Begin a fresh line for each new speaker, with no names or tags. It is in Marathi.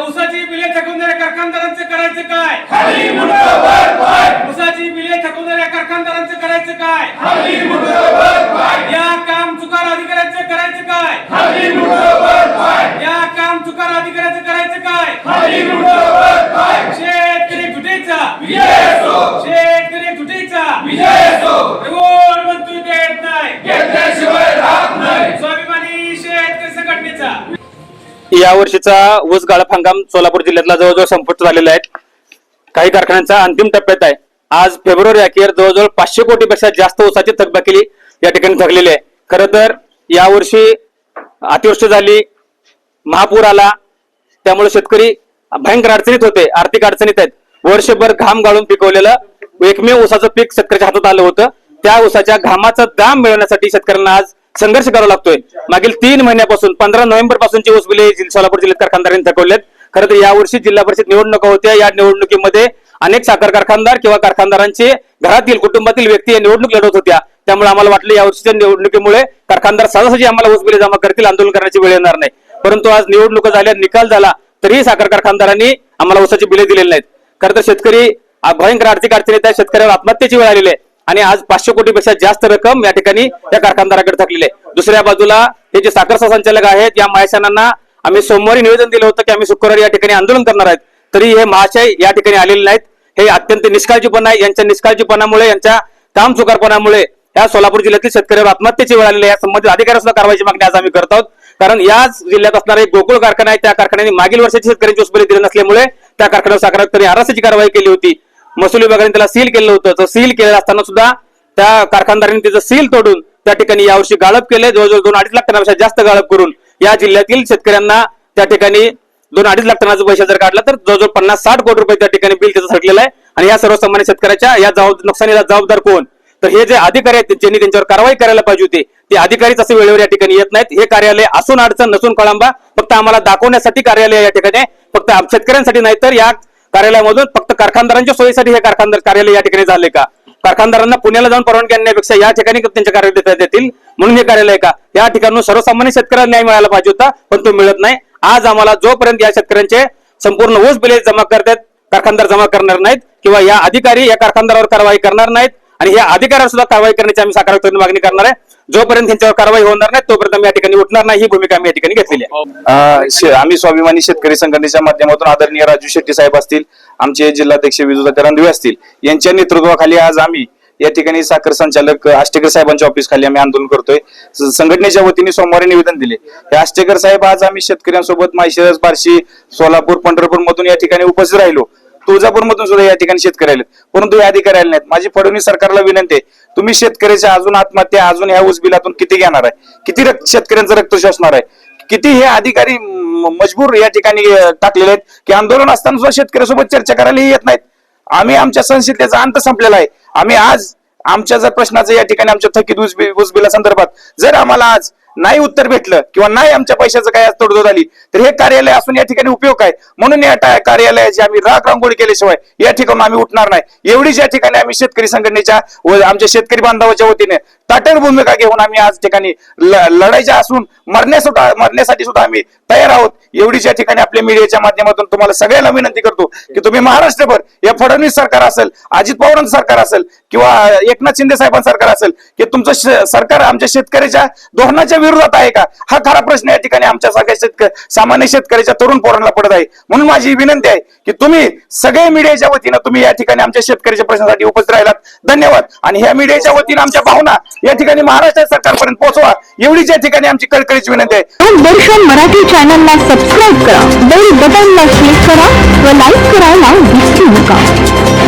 उसाची बिले थकवणाऱ्या कारखानदारांचं करायचं काय? उसाची बिले थकवणाऱ्या कारखानदारांचं करायचं काय? या काम चुकार अधिकाऱ्यांचं करायचं काय? या काम चुकार अधिकाऱ्यांचं करायचं काय? शेतकरी तुटीचा शेतकरी तुटीचा मंत्री देत नाही, स्वाभिमानी शेतकरी संघटनेचा
या वर्षीचा ऊस गाळप हंगाम सोलापूर जिल्ह्यातला जवळजवळ संपुष्ट झालेला आहे. काही कारखान्यांचा अंतिम टप्प्यात आहे. आज फेब्रुवारी अखेर जवळजवळ 500 कोटीपेक्षा जास्त ऊसाची थकबाकी या ठिकाणी थकलेली आहे. खरं तर यावर्षी अतिवृष्टी झाली, महापूर आला, त्यामुळे शेतकरी भयंकर अडचणीत होते, आर्थिक अडचणीत आहेत. वर्षभर घाम गाळून पिकवलेलं एकमेव ऊसाचं पीक शेतकऱ्याच्या हातात आलं होतं. त्या ऊसाच्या घामाचा दाम मिळवण्यासाठी शेतकऱ्यांना आज संघर्ष करावा लागतोय. मागील 3 महिन्यापासून 15 नोव्हेंबर पासूनची ऊस बिले सोलापूर जिल्ह्यात कारखानदारांनी थकवलेत. खरं तर यावर्षी जिल्हा परिषद निवडणुका होत्या. या निवडणुकीमध्ये अनेक साखर कारखानदार किंवा कारखानदारांचे घरातील कुटुंबातील व्यक्ती निवडणूक लढवत होत्या. त्यामुळे आम्हाला वाटलं यावर्षीच्या निवडणुकीमुळे कारखानदार सहजासहजी आम्हाला ऊस बिले जमा करतील, आंदोलन करण्याची वेळ येणार नाही. परंतु आज निवडणुका झाल्या, निकाल झाला, तरीही साखर कारखानदारांनी आम्हाला ऊसाची बिले दिलेली नाहीत. खरं तर शेतकरी भयंकर आर्थिक अडचणीत आहे. शेतकऱ्यावर आत्महत्येची वेळ आलेली आहे आणि आज 500 कोटीपेक्षा जास्त रक्कम या ठिकाणी या कारखानदाराकडे थकलेली आहे. दुसऱ्या बाजूला हे जे साखर संचालक आहेत, या महाशयांना आम्ही सोमवारी निवेदन दिलं होतं की आम्ही शुक्रवारी या ठिकाणी आंदोलन करणार आहेत, तरी हे महाशय या ठिकाणी आलेले नाहीत. हे अत्यंत निष्काळजीपणा आहे. यांच्या निष्काळजीपणामुळे, यांच्या काम चुकारपणामुळे या सोलापूर जिल्ह्यातील शेतकऱ्यावर आत्महत्येची वेळ आलेली आहे. या संबंधित अधिकाऱ्यांना सुद्धा कारवाईची मागणी आज आम्ही करत आहोत. कारण याच जिल्ह्यात असणारा एक गोकुळ कारखाना आहे, त्या कारखान्याने मागील वर्षाची शेतकऱ्यांची ऊस बिले दिले नसल्यामुळे त्या कारखान्यावर साखर कारखान्याने आरासाची कारवाई केली होती. महसूल विभागाने त्याला सील केलं होतं. तर सील केलेलं असताना सुद्धा त्या कारखानदारांनी त्याचं सील तोडून त्या ठिकाणी यावर्षी गाळप केले. जवळजवळ 2-2.5 लाख टनापेक्षा जास्त गाळप करून या जिल्ह्यातील शेतकऱ्यांना त्या ठिकाणी 2-2.5 लाख टनाचा पैसा जर काढला तर जवळजवळ 50-60 कोटी रुपये त्या ठिकाणी बिल त्याचं थकलेलं आहे. आणि या सर्वसामान्य शेतकऱ्याच्या या नुकसानीला जबाबदार कोण? तर हे जे अधिकारी आहेत ज्यांनी त्यांच्यावर कारवाई करायला पाहिजे होती, ते अधिकारीच असे वेळेवर या ठिकाणी येत नाहीत. हे कार्यालय असून अडचण नसून कळंबा फक्त आम्हाला दाखवण्यासाठी कार्यालय या ठिकाणी, फक्त शेतकऱ्यांसाठी नाही तर या कार्यालयामधून फक्त कारखानदारांच्या सोयीसाठी हे कार्यालय या ठिकाणी झाले का? कारखानदारांना पुण्याला जाऊन परवानगी आणण्यापेक्षा या ठिकाणी त्यांच्या कार्यालय देता येतील म्हणून हे कार्यालय का? या ठिकाणी सर्वसामान्य शेतकऱ्यांना न्याय मिळायला पाहिजे होता, पण तो मिळत नाही. आज आम्हाला जोपर्यंत या शेतकऱ्यांचे संपूर्ण ऊस बिले जमा करतात, कारखानदार जमा करणार नाहीत किंवा या अधिकारी या कारखानदारावर कारवाई करणार नाहीत आणि या अधिकाऱ्यावर सुद्धा कारवाई करण्याची आम्ही साखर मागणी करणार आहे. जोपर्यंत त्यांच्यावर कारवाई होणार नाही तोपर्यंत आम्ही या ठिकाणी उठणार नाही, ही भूमिका आम्ही या ठिकाणी घेतलेली आहे.
आम्ही स्वाभिमानी शेतकरी संघटनेच्या माध्यमातून आदरणीय राजू शेट्टी साहेब असतील, आमचे जिल्हाध्यक्ष विजूदादा रणदिवे असतील, यांच्या नेतृत्वाखाली आज आम्ही या ठिकाणी साखर संचालक आष्टेकर साहेबांच्या ऑफिस खाली आम्ही आंदोलन करतोय. संघटनेच्या वतीने सोमवारी निवेदन दिले. हे आष्टेकर साहेब आज आम्ही शेतकऱ्यांसोबत माळशिरस, बार्शी, सोलापूर, पंढरपूर मधून या ठिकाणी उपस्थित राहिलो. तुळजापूर मधून सुद्धा या ठिकाणी शेतकरी आले, परंतु हे अधिकारी आले नाहीत. माझी फडणवीस सरकारला विनंती आहे, तुम्ही शेतकऱ्याच्या अजून आत्महत्या, अजून ह्या ऊस बिलातून किती घेणार आहे? किती शेतकऱ्यांचं रक्त शोषणार आहे? किती हे अधिकारी मजबूर या ठिकाणी टाकलेले आहेत की आंदोलन असताना सुद्धा शेतकऱ्यासोबत चर्चा करायला येत नाहीत. आम्ही आमच्या संसदेचा अंत संपलेला आहे. आम्ही आज आमच्या जर प्रश्नाचं या ठिकाणी आमच्या थकीत ऊस बिला संदर्भात जर आम्हाला आज नाही उत्तर भेटलं किंवा नाही आमच्या पैशाचं काय तडजोड झाली तर हे कार्यालय असून या ठिकाणी उपयोग आहे. म्हणून या कार्यालयाची आम्ही राख रांगोळी केल्याशिवाय या ठिकाणी आम्ही उठणार नाही. एवढीच या ठिकाणी आम्ही शेतकरी संघटनेच्या व आमच्या शेतकरी बांधवाच्या वतीने ताठर भूमिका घेऊन आम्ही आज ठिकाणी लढायच्या असून मरण्यासाठी सुद्धा आम्ही तयार आहोत. एवढीच या ठिकाणी आपल्या मीडियाच्या माध्यमातून तुम्हाला सगळ्यांना विनंती करतो की तुम्ही महाराष्ट्रभर या फडणवीस सरकार असेल, अजित पवारांचं सरकार असेल किंवा एकनाथ शिंदे साहेबांचं सरकार असेल की तुमचं सरकार आमच्या शेतकऱ्याच्या धोरणाच्या विरोधात आहे का? हा खरा प्रश्न या ठिकाणी आमच्या सगळ्या सामान्य शेतकऱ्याच्या तरुण पोरांना पडत आहे. म्हणून माझी विनंती आहे की तुम्ही सगळे मीडियाच्या वतीनं तुम्ही या ठिकाणी आमच्या शेतकऱ्याच्या प्रश्नासाठी उपस्थित राहिलात. धन्यवाद. आणि ह्या मीडियाच्या वतीनं आमच्या भावना या ठिकाणी महाराष्ट्र सरकारपर्यंत पोहोचवा, एवढीच या ठिकाणी आमची कळकळीची विनंती आहे.
दर्शन मराठी चॅनलला सबस्क्राईब करा, बेल बटनला क्लिक करा व लाईक करायला विसरू नका.